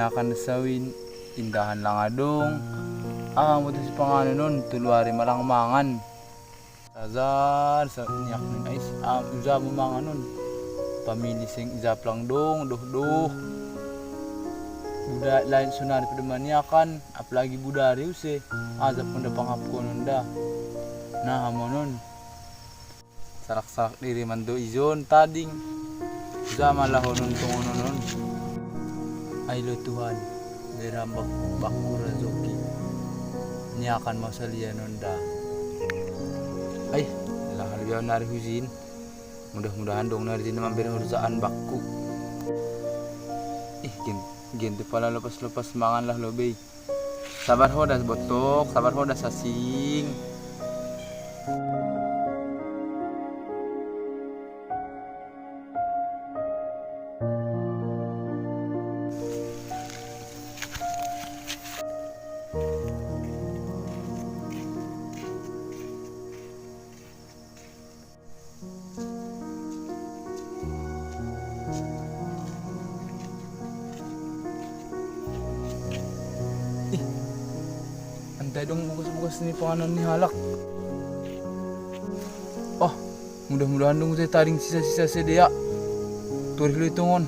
Niyakan sawin indahan lang adong. Mo to si pangano nun tulwari malang mangan. Sazar sa niyak nun ay uza mo mga nun. Pamili sing izap lang dong, duh. Buda lain sunari pada maniakan, apalagi budari use. Azap pun da panghapko nun da. Nah mo nun. Sarak-sarak diri man do izon tading. Uza malaho nun tungon nun. Ay lo Tuhan, dirambak baku razoki. Niakan mo sa liya nun da. Ay, lahal biyaw nari huzin. Mudah-mudahan dong nari din naman binurusaan bakku. Ginti pala lepas-lepas mangan lah lobe. Sabar ho das botok, sabar ho das sasing. Antay dong bukas-bukas ni panganan ni halak. Oh, mudah-mudahan dong saya taring sisa-sisa sedia. Turih lu itungon.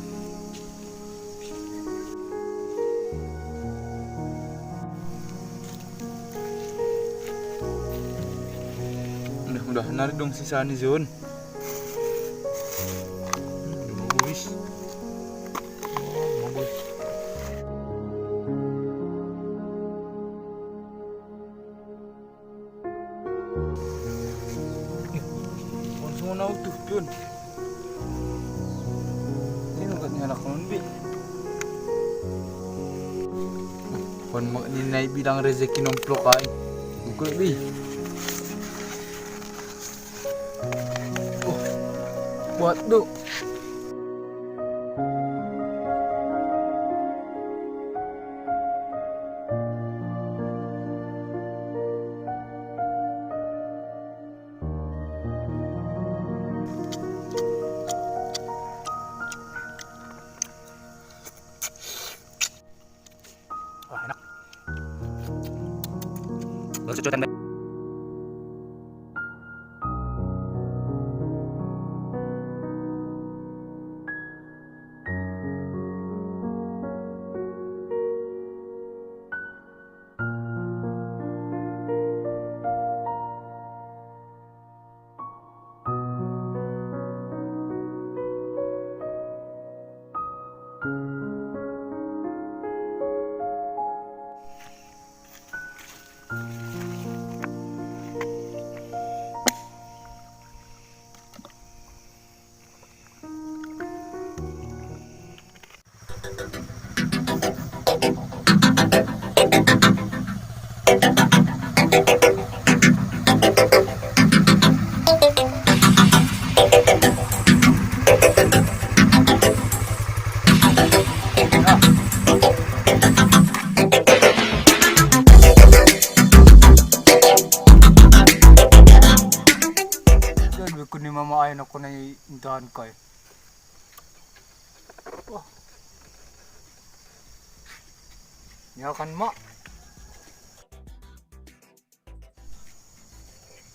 Mudah-mudahan nari dong sisa ni Zon. Bagus. Bagus. Semua nautuh pun. Sino katanya anak nun bi? Pon ninay bilang rezeki nomplok ay. Ukul bi. Oh, buat do. Wah, enak. Baru cucutan deh. Ko ni mama ayon ako na intahan kay. Wah. Niyakan ma.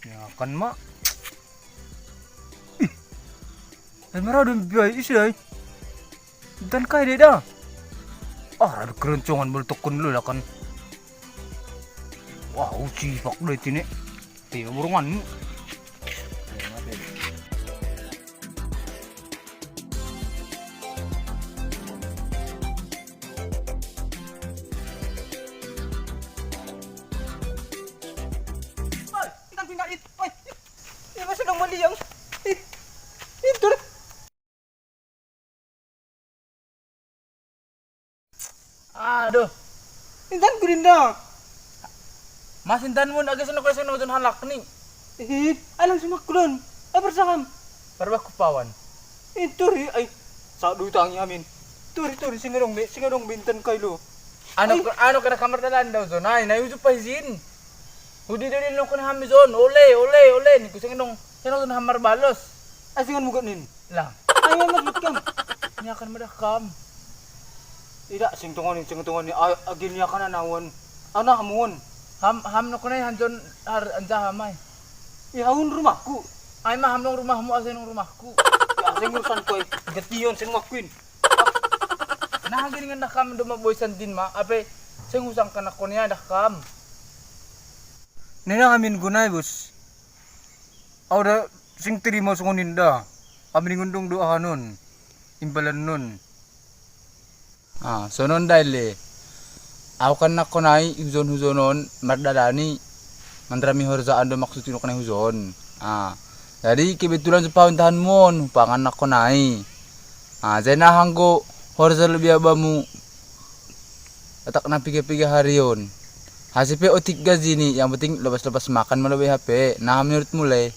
Niyakan ma. Ay maradong biyay isay. Intahan kay deh dah. Rada keroncongan beltokon lu lah kan. Wah, uci pak deh tini. Tiga burungan. Yang itu aduh intan kurinda mas intan mun agak senok don halak nih alang sumakulon ay bersakam parba kupawan itu ri ay sa dutangi amin turi singadong bintan kay lo ano kana kamar dalan daw zon ay nayuso pa izin hudi dalin lo kana hamizon ole ni kusingadong sino doon hamar balos? Asingan mo ganin? Lang. Ayaw maglit kam. Niyakan mo dah kam. Tidak sing tungoni agin ya kana nawon. Ana hamun. Ham no kunay hanjon anja hamay. Ihawon rumahku. Ay mah ham nong rumahmu asin nong rumahku. Ya sing urusan ko gation sing makuin. Nah gini nga nakam do maboysan din ma. Ape sing usang kana ko niya nakam. Nina amin gunay bus. Awda sing terima sunguninda. Amin ngundong doa nun. Imbalan nun. So non dahil ako kan na kunay huzon-huzonon mardadani mandrami horzaan do maksudin ko na huzon. Jadi kebetulan sa pauntahan mo pangan na kunay. Zena hanggo horza lebih abamu atak na piga-piga hari yon. Hasipe otik gazini yang penting lepas-lepas makan melalui HP. Nah menurut mulai.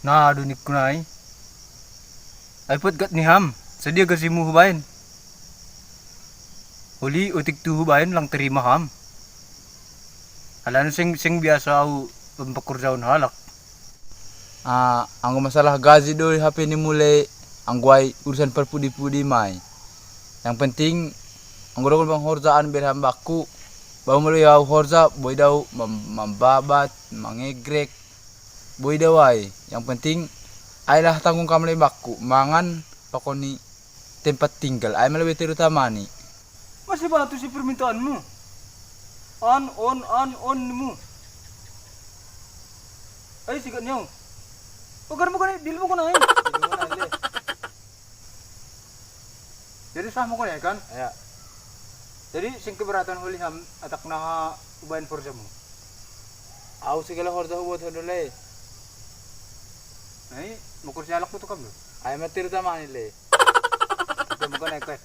Nah adunik kunay. Ay put gat ni ham. Sedia gasimu hubain. Uli utik tu hubain lang terima ham. Alam sing biasa au pempekerjaan halak. Ang masalah gazi do HP ni mulai angguai urusan perpudi-pudi mai. Yang penting angguron bang horzaan berhambaku. Bau mulai au horza boy daw mambabat, mangegrek. Boy dawai. Yang penting aylah tanggung kamle bakku mangan pakoni tempat tinggal. Ay malawit terutama ni. Masih batu si permintaanmu. On mu. Ay sigat niyo. Pagkar mo kanay, dil mo kanay. Jadi sah mo kanay kan? Ya. Jadi sing keberatan huli ham atak na ubayan forja mo. Aw sigala horja hubot hodole. Ay, mukur sialak mo to kablo. Ay matir tama ni le. Mo kanay kay.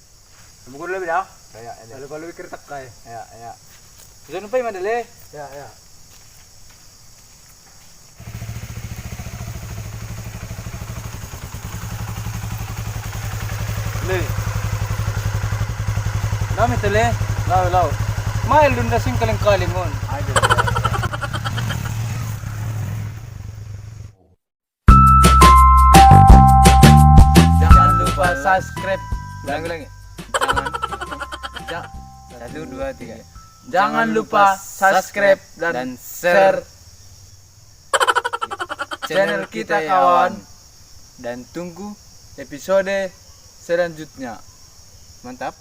Mo ko lebih dah. Ya, kalau lebih kertak kay. Ya. Jangan lupa madale. Ya. Le. Dami tele. Law. Mail dun dasing kaling-kalingon. Ay, jangan lupa subscribe. Ulang. Jangan 1, 2, 3. Jangan lupa subscribe dan share channel kita kawan. Dan tunggu episode selanjutnya. Mantap.